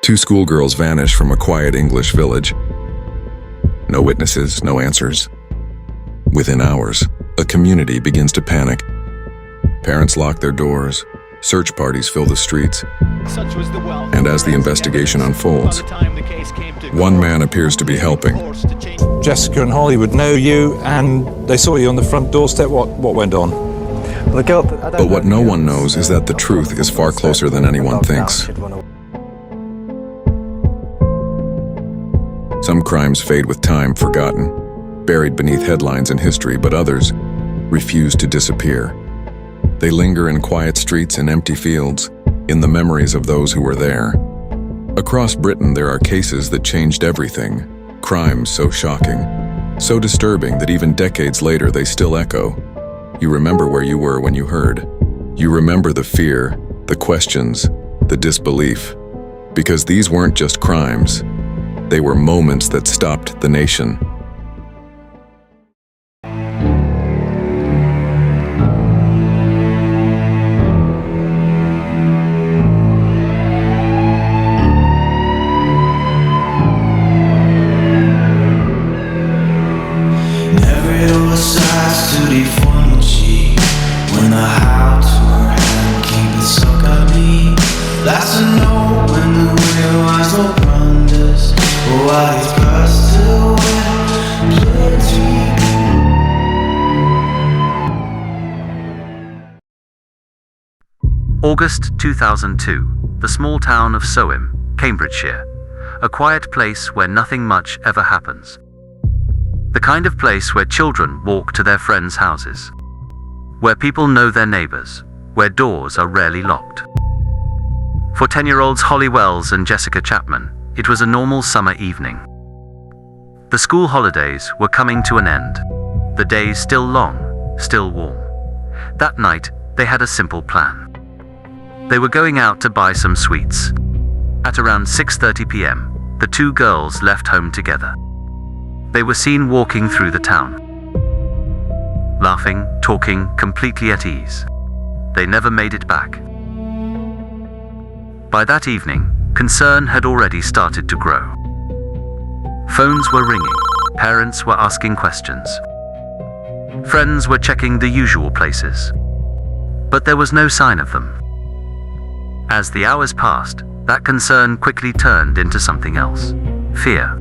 Two schoolgirls vanish from a quiet English village. No witnesses, no answers. Within hours, a community begins to panic. Parents lock their doors, search parties fill the streets, and as the investigation unfolds, one man appears to be helping. Jessica and Holly would know you, and they saw you on the front doorstep. What went on? But what no one knows is that the truth is far closer than anyone thinks. Some crimes fade with time, forgotten, buried beneath headlines and history, but others refuse to disappear. They linger in quiet streets and empty fields, in the memories of those who were there. Across Britain, there are cases that changed everything, crimes so shocking, so disturbing that even decades later they still echo. You remember where you were when you heard. You remember the fear, the questions, the disbelief. Because these weren't just crimes, they were moments that stopped the nation. August 2002, the small town of Soham, Cambridgeshire, a quiet place where nothing much ever happens. The kind of place where children walk to their friends' houses, where people know their neighbours, where doors are rarely locked. For 10-year-olds Holly Wells and Jessica Chapman, it was a normal summer evening. The school holidays were coming to an end, the days still long, still warm. That night, they had a simple plan. They were going out to buy some sweets. At around 6:30 p.m., the two girls left home together. They were seen walking through the town, laughing, talking, completely at ease. They never made it back. By that evening, concern had already started to grow. Phones were ringing, parents were asking questions. Friends were checking the usual places. But there was no sign of them. As the hours passed, that concern quickly turned into something else: fear.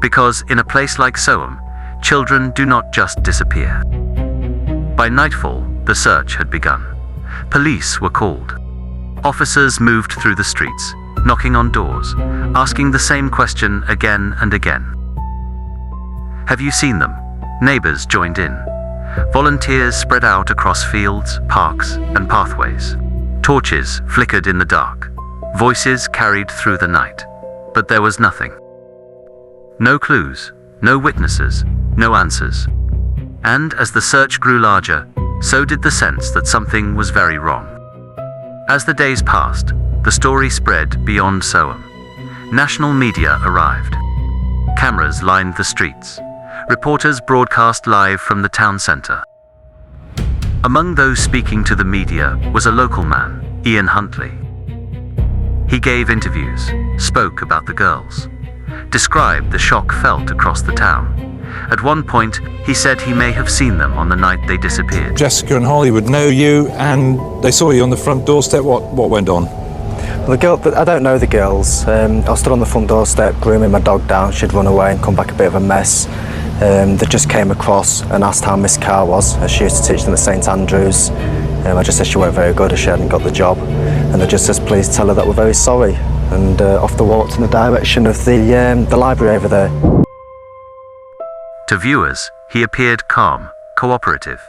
Because in a place like Soham, children do not just disappear. By nightfall, the search had begun. Police were called. Officers moved through the streets, knocking on doors, asking the same question again and again. Have you seen them? Neighbors joined in. Volunteers spread out across fields, parks, and pathways. Torches flickered in the dark. Voices carried through the night. But there was nothing. No clues, no witnesses, no answers. And as the search grew larger, so did the sense that something was very wrong. As the days passed, the story spread beyond Soham. National media arrived. Cameras lined the streets. Reporters broadcast live from the town centre. Among those speaking to the media was a local man, Huntley. He gave interviews, spoke about the girls, described the shock felt across the town. At one point, he said he may have seen them on the night they disappeared. Jessica and Holly would know you, and they saw you on the front doorstep. What went on? Well, I don't know the girls. I stood on the front doorstep grooming my dog down. She'd run away and come back a bit of a mess. They just came across and asked how Miss Carr was, as she used to teach them at St Andrews. I just said she weren't very good, as she hadn't got the job. And they just said, please tell her that we're very sorry. And off they walked in the direction of the library over there. To viewers, he appeared calm, cooperative.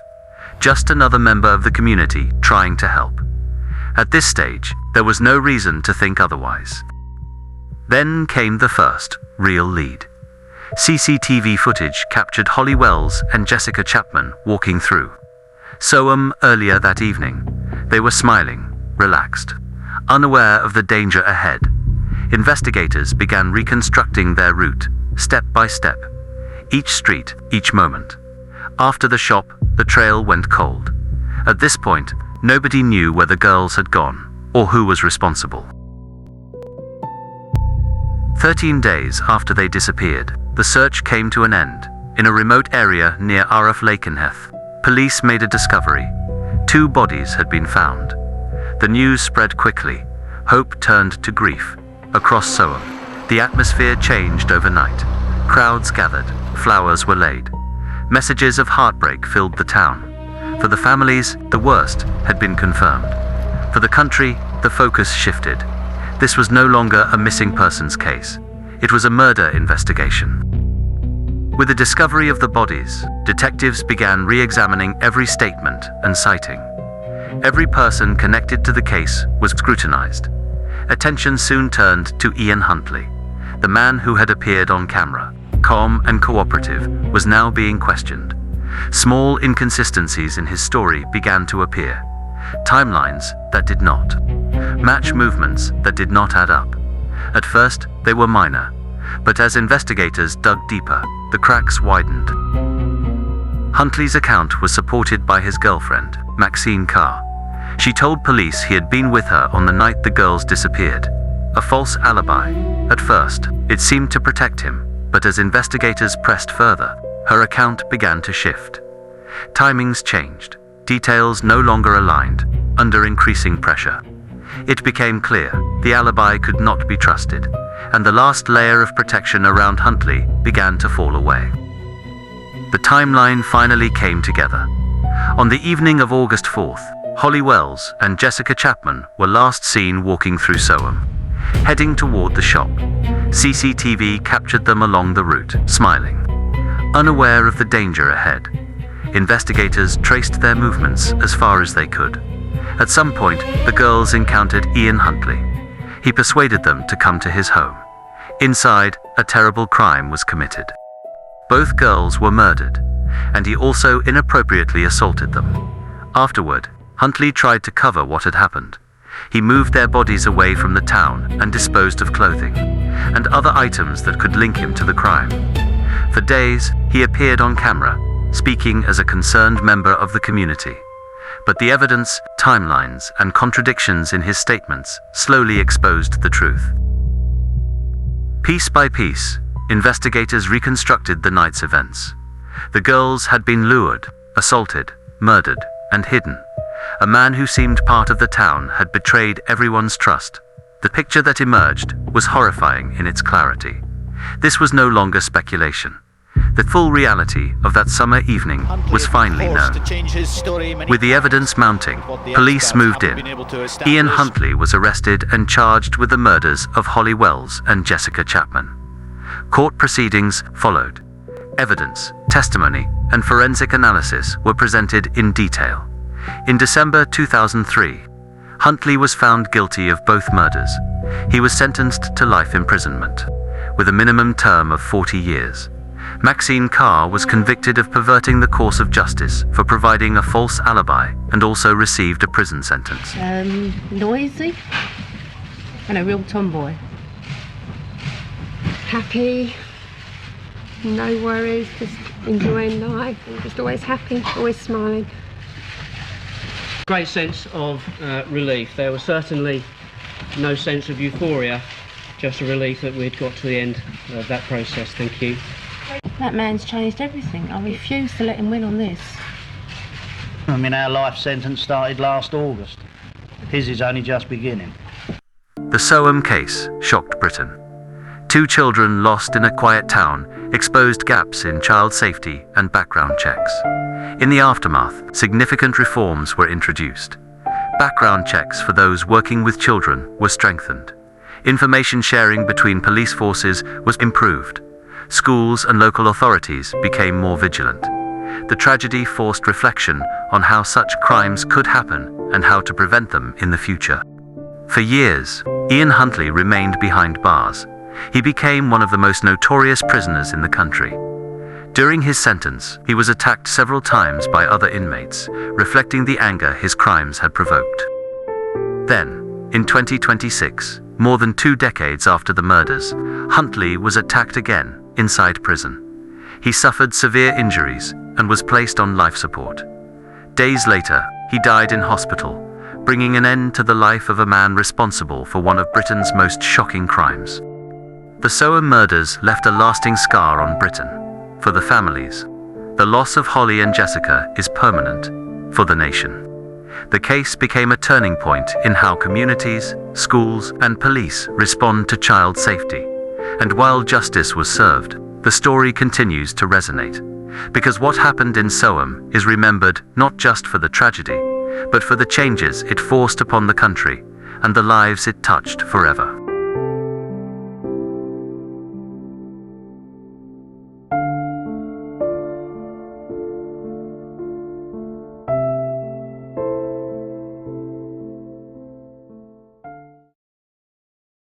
Just another member of the community trying to help. At this stage, there was no reason to think otherwise. Then came the first real lead. CCTV footage captured Holly Wells and Jessica Chapman walking through Soham earlier that evening. They were smiling, relaxed, unaware of the danger ahead. Investigators began reconstructing their route, step by step, each street, each moment. After the shop, the trail went cold. At this point, nobody knew where the girls had gone or who was responsible. 13 days after they disappeared, the search came to an end. In a remote area near Lakenheath, police made a discovery. 2 bodies had been found. The news spread quickly. Hope turned to grief. Across Soham, the atmosphere changed overnight. Crowds gathered, flowers were laid. Messages of heartbreak filled the town. For the families, the worst had been confirmed. For the country, the focus shifted. This was no longer a missing persons case. It was a murder investigation. With the discovery of the bodies, detectives began re-examining every statement and sighting. Every person connected to the case was scrutinized. Attention soon turned to Ian Huntley. The man who had appeared on camera, calm and cooperative, was now being questioned. Small inconsistencies in his story began to appear. Timelines that did not match, movements that did not add up. At first, they were minor, but as investigators dug deeper, the cracks widened. Huntley's account was supported by his girlfriend, Maxine Carr. She told police he had been with her on the night the girls disappeared. A false alibi. At first, it seemed to protect him, but as investigators pressed further, her account began to shift. Timings changed. Details no longer aligned, under increasing pressure. It became clear the alibi could not be trusted, and the last layer of protection around Huntley began to fall away. The timeline finally came together. On the evening of August 4th, Holly Wells and Jessica Chapman were last seen walking through Soham, heading toward the shop. CCTV captured them along the route, smiling, unaware of the danger ahead. Investigators traced their movements as far as they could. At some point, the girls encountered Ian Huntley. He persuaded them to come to his home. Inside, a terrible crime was committed. Both girls were murdered, and he also inappropriately assaulted them. Afterward, Huntley tried to cover what had happened. He moved their bodies away from the town and disposed of clothing and other items that could link him to the crime. For days, he appeared on camera, speaking as a concerned member of the community. But the evidence, timelines, and contradictions in his statements slowly exposed the truth. Piece by piece, investigators reconstructed the night's events. The girls had been lured, assaulted, murdered, and hidden. A man who seemed part of the town had betrayed everyone's trust. The picture that emerged was horrifying in its clarity. This was no longer speculation. The full reality of that summer evening was finally known. With the evidence mounting, police moved in. Ian Huntley was arrested and charged with the murders of Holly Wells and Jessica Chapman. Court proceedings followed. Evidence, testimony, and forensic analysis were presented in detail. In December 2003, Huntley was found guilty of both murders. He was sentenced to life imprisonment, with a minimum term of 40 years. Maxine Carr was convicted of perverting the course of justice for providing a false alibi and also received a prison sentence. Noisy and a real tomboy. Happy, no worries, just enjoying life, and just always happy, always smiling. Great sense of relief. There was certainly no sense of euphoria, just a relief that we'd got to the end of that process. Thank you. That man's changed everything. I refuse to let him win on this. I mean, our life sentence started last August. His is only just beginning. The Soham case shocked Britain. 2 children lost in a quiet town exposed gaps in child safety and background checks. In the aftermath, significant reforms were introduced. Background checks for those working with children were strengthened. Information sharing between police forces was improved. Schools and local authorities became more vigilant. The tragedy forced reflection on how such crimes could happen and how to prevent them in the future. For years, Ian Huntley remained behind bars. He became one of the most notorious prisoners in the country. During his sentence, he was attacked several times by other inmates, reflecting the anger his crimes had provoked. Then, in 2026, more than 2 decades after the murders, Huntley was attacked again inside prison. He suffered severe injuries and was placed on life support. Days later, he died in hospital, bringing an end to the life of a man responsible for one of Britain's most shocking crimes. The Soham murders left a lasting scar on Britain. For the families, the loss of Holly and Jessica is permanent. For the nation, the case became a turning point in how communities, schools, and police respond to child safety. And while justice was served, the story continues to resonate. Because what happened in Soham is remembered not just for the tragedy, but for the changes it forced upon the country and the lives it touched forever.